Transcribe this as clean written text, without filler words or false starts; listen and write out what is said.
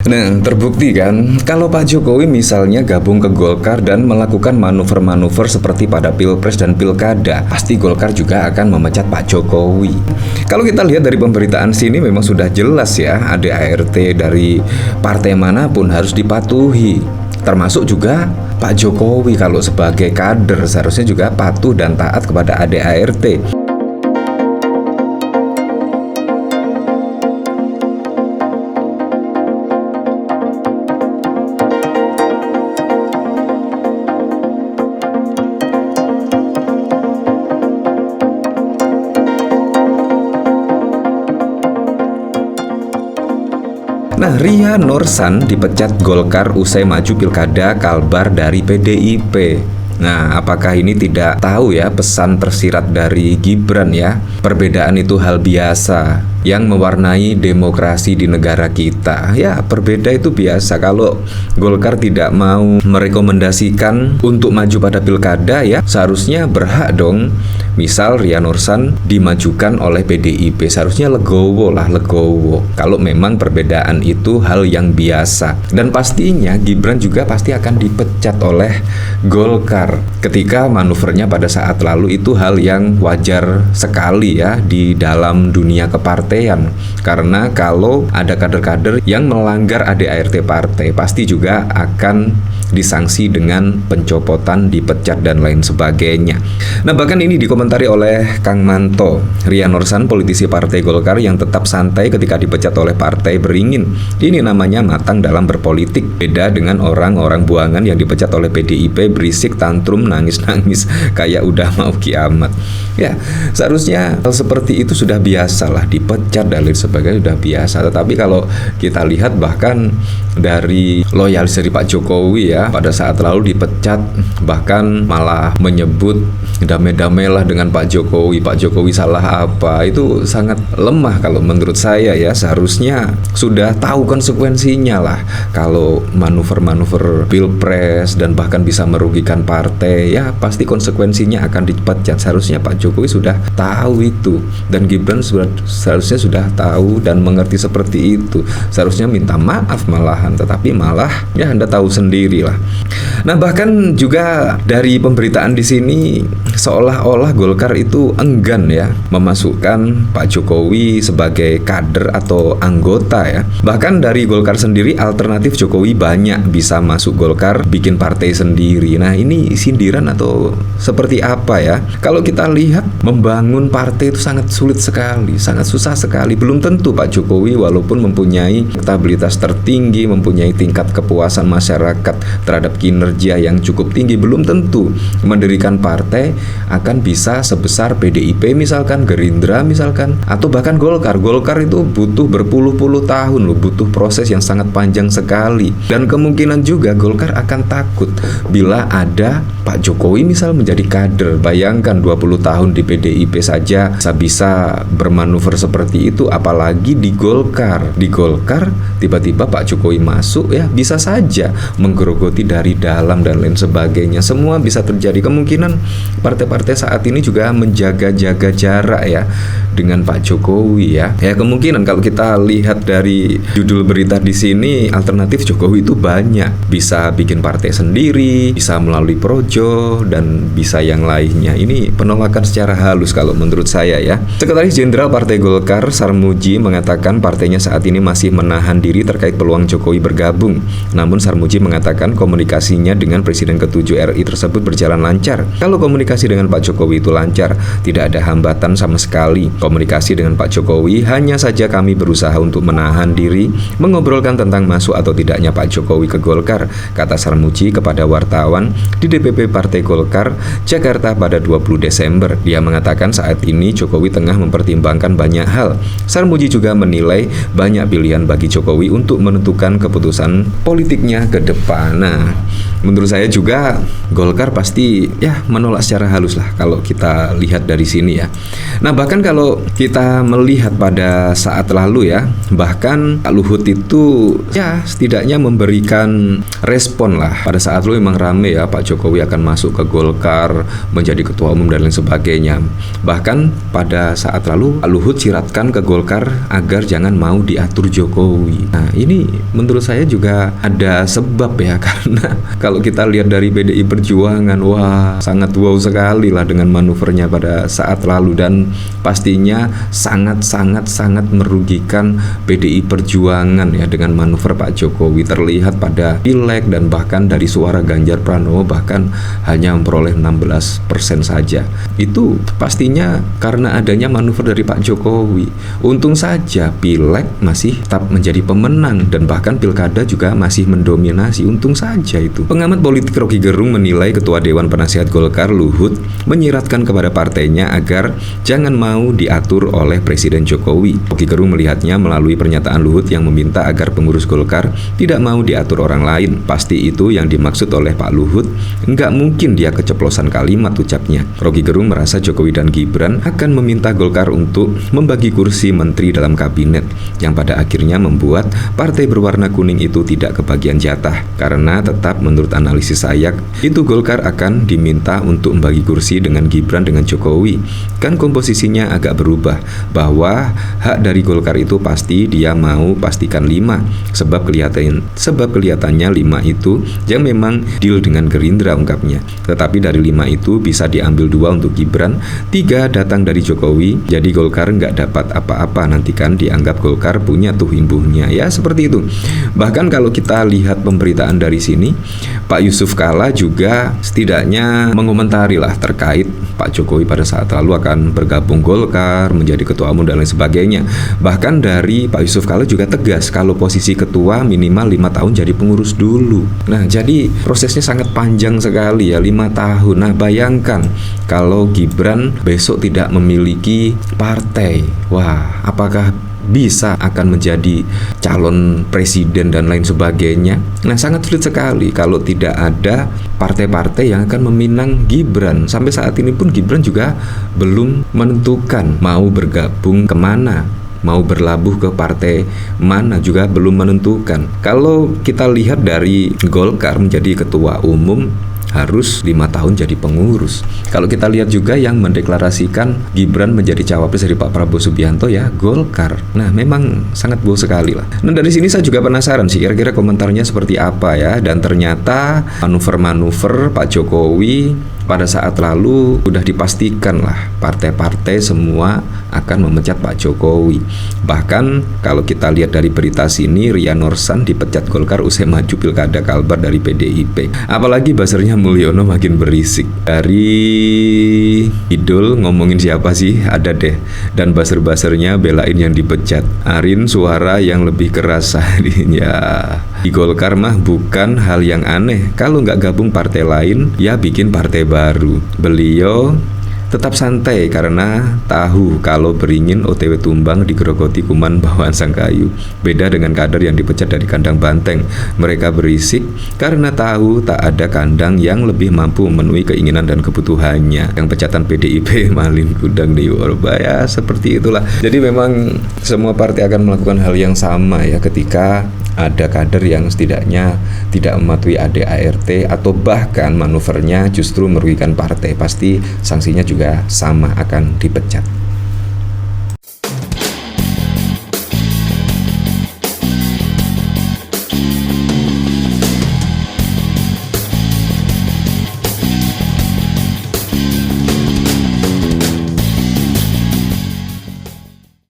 Nah, terbukti kan kalau Pak Jokowi misalnya gabung ke Golkar dan melakukan manuver-manuver seperti pada Pilpres dan Pilkada, pasti Golkar juga akan memecat Pak Jokowi. Kalau kita lihat dari pemberitaan sini memang sudah jelas ya, ADART dari partai manapun harus dipatuhi. Termasuk juga Pak Jokowi kalau sebagai kader seharusnya juga patuh dan taat kepada ADART. Nah, Ria Nursan dipecat Golkar usai maju Pilkada Kalbar dari PDIP. Nah, apakah ini tidak tahu ya pesan tersirat dari Gibran ya? Perbedaan itu hal biasa yang mewarnai demokrasi di negara kita. Ya, berbeda itu biasa. Kalau Golkar tidak mau merekomendasikan untuk maju pada pilkada ya, seharusnya berhak dong. Misal Ria Nursan dimajukan oleh PDIP, seharusnya legowo lah, legowo. Kalau memang perbedaan itu hal yang biasa. Dan pastinya Gibran juga pasti akan dipecat oleh Golkar. Ketika manuvernya pada saat lalu itu hal yang wajar sekali ya di dalam dunia kepartean. Karena kalau ada kader-kader yang melanggar ADART partai, pasti juga akan disanksi dengan pencopotan, dipecat dan lain sebagainya. Nah, bahkan ini dikomentari oleh Kang Manto. Ria Nursan, politisi partai Golkar yang tetap santai ketika dipecat oleh partai beringin. Ini namanya matang dalam berpolitik. Beda dengan orang-orang buangan yang dipecat oleh PDIP, berisik, tantrum, nangis-nangis kayak udah mau kiamat. Ya, seharusnya hal seperti itu sudah biasa lah, dipecat dan lain sebagainya sudah biasa. Tetapi kalau kita lihat bahkan dari loyalis dari Pak Jokowi ya, pada saat lalu dipecat, bahkan malah menyebut damai-damailah dengan Pak Jokowi. Pak Jokowi salah apa? Itu sangat lemah kalau menurut saya ya. Seharusnya sudah tahu konsekuensinya lah. Kalau manuver-manuver Pilpres dan bahkan bisa merugikan partai, ya pasti konsekuensinya akan dipecat. Seharusnya Pak Jokowi sudah tahu itu, dan Gibran seharusnya sudah tahu dan mengerti seperti itu. Seharusnya minta maaf malahan, tetapi malah ya Anda tahu sendiri lah. Nah, bahkan juga dari pemberitaan di sini seolah-olah Golkar itu enggan ya memasukkan Pak Jokowi sebagai kader atau anggota ya. Bahkan dari Golkar sendiri alternatif Jokowi banyak, bisa masuk Golkar bikin partai sendiri. Nah, ini sindiran atau seperti apa ya? Kalau kita lihat membangun partai itu sangat sulit sekali, sangat susah sekali. Belum tentu Pak Jokowi walaupun mempunyai elektabilitas tertinggi, mempunyai tingkat kepuasan masyarakat terhadap kinerja yang cukup tinggi, belum tentu mendirikan partai akan bisa sebesar PDIP misalkan, Gerindra misalkan, atau bahkan Golkar. Golkar itu butuh berpuluh-puluh tahun loh, butuh proses yang sangat panjang sekali. Dan kemungkinan juga Golkar akan takut bila ada Pak Jokowi misal menjadi kader. Bayangkan 20 tahun di PDIP saja bisa bermanuver seperti itu, apalagi di Golkar. Di Golkar tiba-tiba Pak Jokowi masuk ya, bisa saja menggerogoti dari dalam dan lain sebagainya. Semua bisa terjadi. Kemungkinan partai-partai saat ini juga menjaga-jaga jarak ya dengan Pak Jokowi ya. Ya, kemungkinan kalau kita lihat dari judul berita di sini, alternatif Jokowi itu banyak. Bisa bikin partai sendiri, bisa melalui projo, dan bisa yang lainnya. Ini penolakan secara halus kalau menurut saya ya. Sekretaris Jenderal Partai Golkar Sarmuji mengatakan partainya saat ini masih menahan diri terkait peluang Jokowi bergabung. Namun Sarmuji mengatakan komunikasinya dengan Presiden ke-7 RI tersebut berjalan lancar. Kalau komunikasi dengan Pak Jokowi itu lancar, tidak ada hambatan sama sekali. Komunikasi dengan Pak Jokowi, hanya saja kami berusaha untuk menahan diri mengobrolkan tentang masuk atau tidaknya Pak Jokowi ke Golkar, kata Sarmuji kepada wartawan di DPP Partai Golkar Jakarta pada 20 Desember. Dia mengatakan saat ini Jokowi tengah mempertimbangkan banyak hal. Sarmuji juga menilai banyak pilihan bagi Jokowi untuk menentukan keputusan politiknya ke depan. Nah, menurut saya juga Golkar pasti ya menolak secara halus lah kalau kita lihat dari sini ya. Nah, bahkan kalau kita melihat pada saat lalu ya, bahkan Pak Luhut itu ya setidaknya memberikan respon lah. Pada saat lalu memang rame ya, Pak Jokowi akan masuk ke Golkar menjadi ketua umum dan lain sebagainya. Bahkan pada saat lalu Pak Luhut siratkan menekan ke Golkar agar jangan mau diatur Jokowi. Nah, ini menurut saya juga ada sebab ya, karena kalau kita lihat dari PDI Perjuangan, wah sangat wow sekali lah dengan manuvernya pada saat lalu, dan pastinya sangat merugikan PDI Perjuangan ya dengan manuver Pak Jokowi. Terlihat pada pileg dan bahkan dari suara Ganjar Pranowo bahkan hanya memperoleh 16% saja. Itu pastinya karena adanya manuver dari Pak Jokowi. Untung saja pileg masih tetap menjadi pemenang dan bahkan pilkada juga masih mendominasi. Untung saja itu. Pengamat politik Rocky Gerung menilai Ketua Dewan Penasihat Golkar Luhut menyiratkan kepada partainya agar jangan mau diatur oleh Presiden Jokowi. Rocky Gerung melihatnya melalui pernyataan Luhut yang meminta agar pengurus Golkar tidak mau diatur orang lain. Pasti itu yang dimaksud oleh Pak Luhut. Nggak mungkin dia keceplosan kalimat, ucapnya. Rocky Gerung merasa Jokowi dan Gibran akan meminta Golkar untuk membagi kursi menteri dalam kabinet, yang pada akhirnya membuat partai berwarna kuning itu tidak kebagian jatah. Karena tetap menurut analisis saya, itu Golkar akan diminta untuk membagi kursi dengan Gibran dengan Jokowi. Kan komposisinya agak berubah, bahwa hak dari Golkar itu pasti dia mau pastikan 5, sebab kelihatannya 5 itu yang memang deal dengan Gerindra, ungkapnya. Tetapi dari 5 itu bisa diambil 2 untuk Gibran, 3 datang dari Jokowi, jadi Golkar nggak dapat apa-apa, nanti kan dianggap Golkar punya tuh imbuhnya, ya seperti itu. Bahkan kalau kita lihat pemberitaan dari sini, Pak Yusuf Kalla juga setidaknya mengomentari lah terkait Pak Jokowi pada saat lalu akan bergabung Golkar, menjadi ketua umum dan lain sebagainya. Bahkan dari Pak Yusuf Kalla juga tegas kalau posisi ketua minimal 5 tahun jadi pengurus dulu. Nah, jadi prosesnya sangat panjang sekali ya, 5 tahun. Nah, bayangkan kalau Gibran besok tidak memiliki partai. Wah, apakah bisa akan menjadi calon presiden dan lain sebagainya? Nah, sangat sulit sekali kalau tidak ada partai-partai yang akan meminang Gibran. Sampai saat ini pun Gibran juga belum menentukan mau bergabung kemana, mau berlabuh ke partai mana juga belum menentukan. Kalau kita lihat dari Golkar menjadi ketua umum harus 5 tahun jadi pengurus. Kalau kita lihat juga yang mendeklarasikan Gibran menjadi cawapres dari Pak Prabowo Subianto ya Golkar. Nah, memang sangat bohong sekali lah. Nah, dari sini saya juga penasaran sih kira-kira komentarnya seperti apa ya. Dan ternyata manuver-manuver Pak Jokowi pada saat lalu sudah dipastikan lah partai-partai semua akan memecat Pak Jokowi. Bahkan kalau kita lihat dari berita sini, Ria Norsan dipecat Golkar usai maju pilkada Kalbar dari PDIP. Apalagi buzzernya Mulyono makin berisik. Dari Idol ngomongin siapa sih? Ada deh. Dan buzzer-buzzernya belain yang dipecat. Arin suara yang lebih keras ya. Di Golkar mah bukan hal yang aneh. Kalau nggak gabung partai lain, ya bikin partai baru. Beliau tetap santai karena tahu kalau beringin OTW tumbang digerogoti kuman bawaan sang kayu. Beda dengan kader yang dipecat dari kandang banteng. Mereka berisik karena tahu tak ada kandang yang lebih mampu memenuhi keinginan dan kebutuhannya. Yang pecatan PDIP malin kudang di Orbaya, seperti itulah. Jadi memang semua partai akan melakukan hal yang sama ya ketika ada kader yang setidaknya tidak mematuhi ADART atau bahkan manuvernya justru merugikan partai, pasti sanksinya juga sama, akan dipecat.